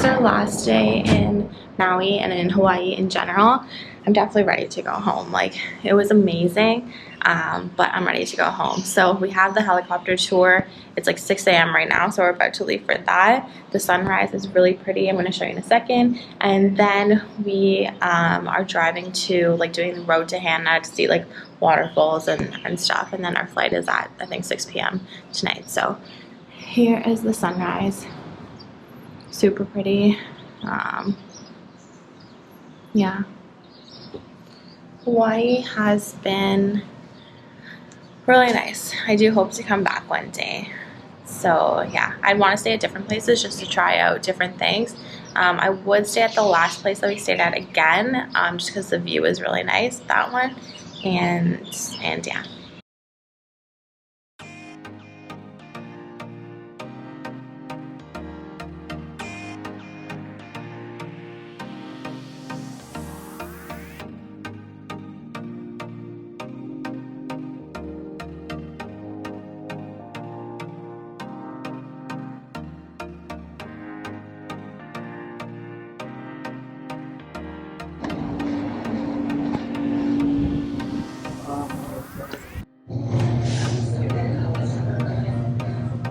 is our last day in Maui and in Hawaii in general. I'm definitely ready to go home. Like, it was amazing, but I'm ready to go home. So we have the helicopter tour. It's like 6 a.m. right now, so we're about to leave for that. The sunrise is really pretty. I'm going to show you in a second. And then we are driving to, like, doing the road to Hana to see, like, waterfalls and stuff. And then our flight is at, I think, 6 p.m. tonight. So here is the sunrise. Super pretty. Yeah. Hawaii has been really nice. I do hope to come back one day. So yeah, I'd want to stay at different places just to try out different things. I would stay at the last place that we stayed at again, just because the view is really nice, that one. And yeah.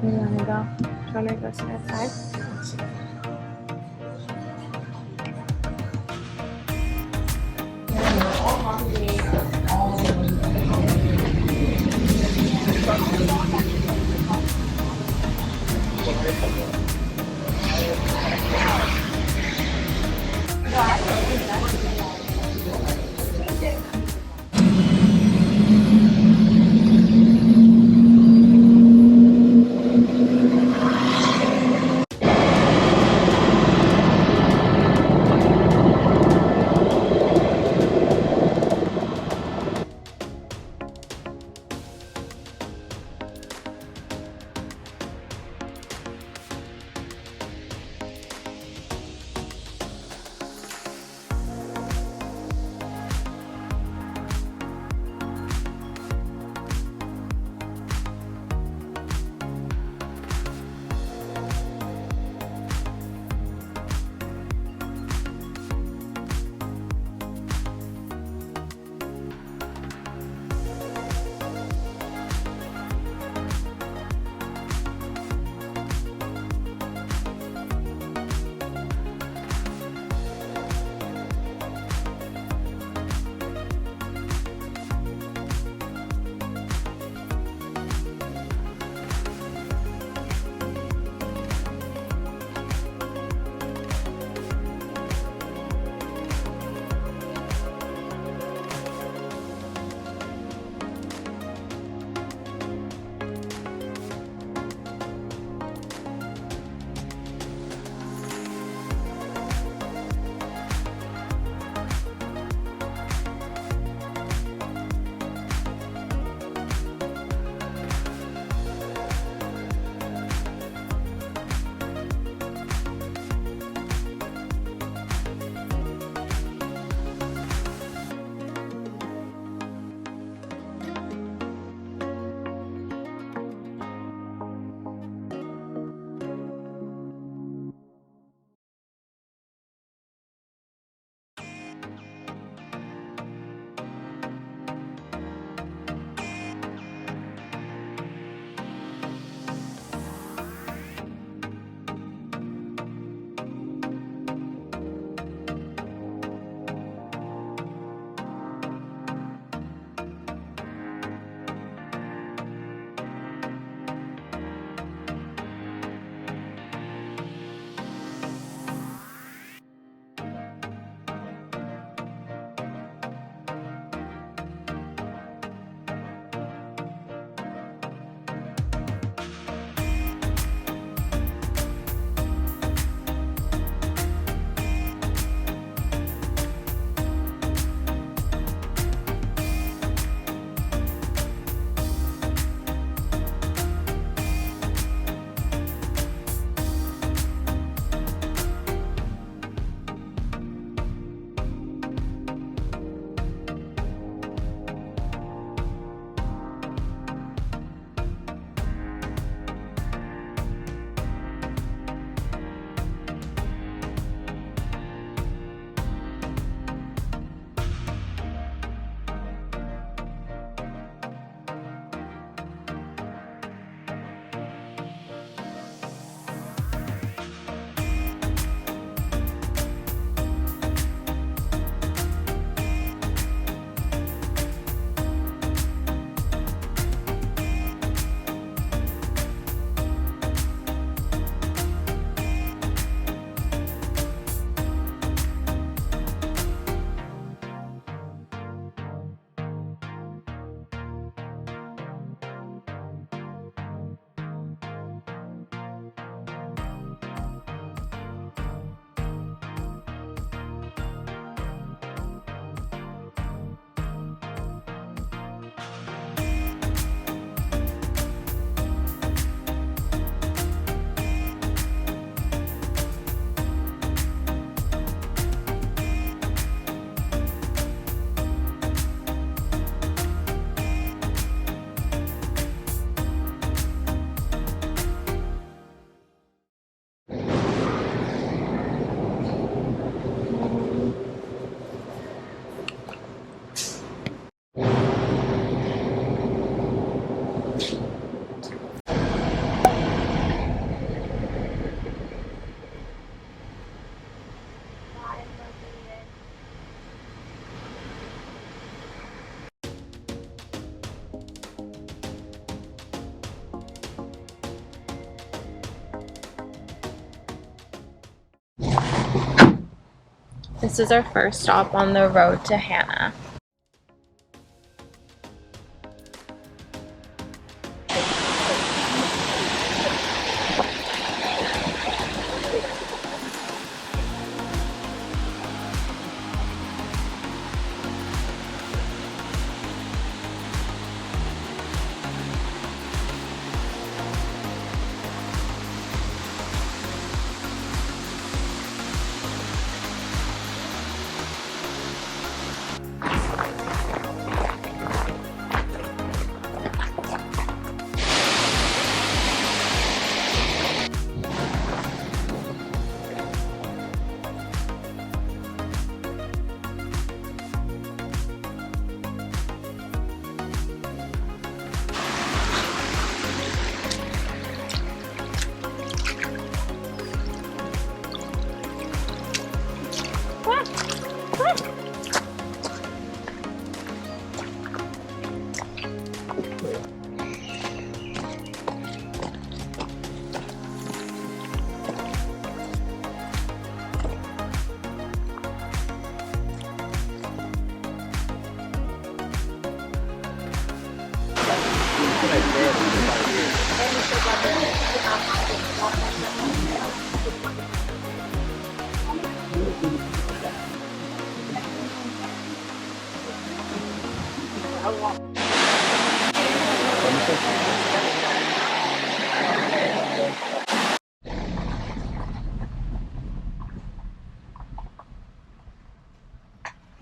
You want to go? Do you want to go sit outside? This is our first stop on the road to Hana.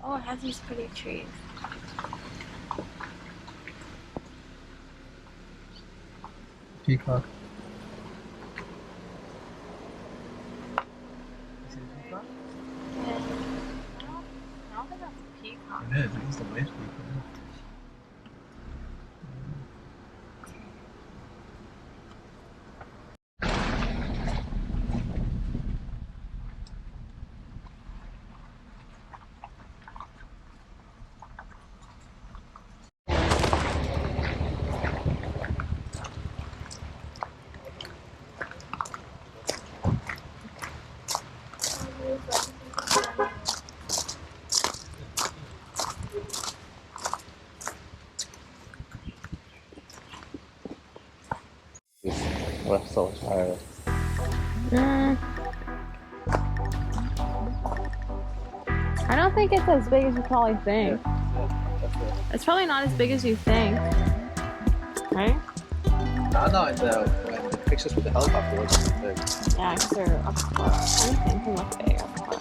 Oh, it has these pretty trees. Peacock. Yeah. I don't think that's a peacock. It is. It's the white peacock. We're so tired. I don't think it's as big as you probably think. It's probably not as big as you think. Right? No, in the pictures with the helicopter was big. Yeah, because they're up close. Anything can look big up close.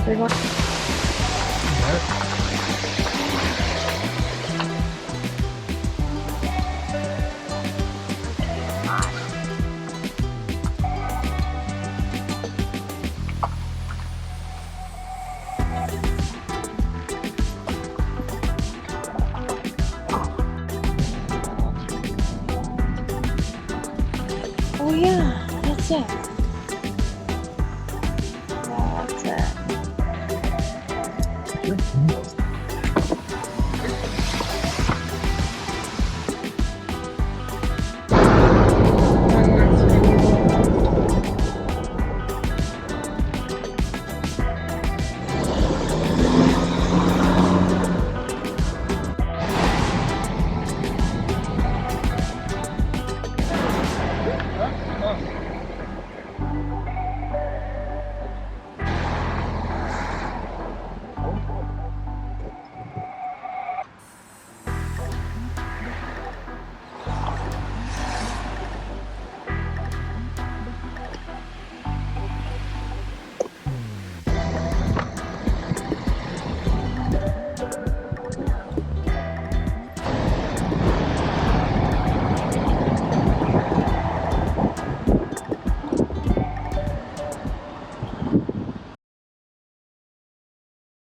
We're going. Oh yeah, that's it.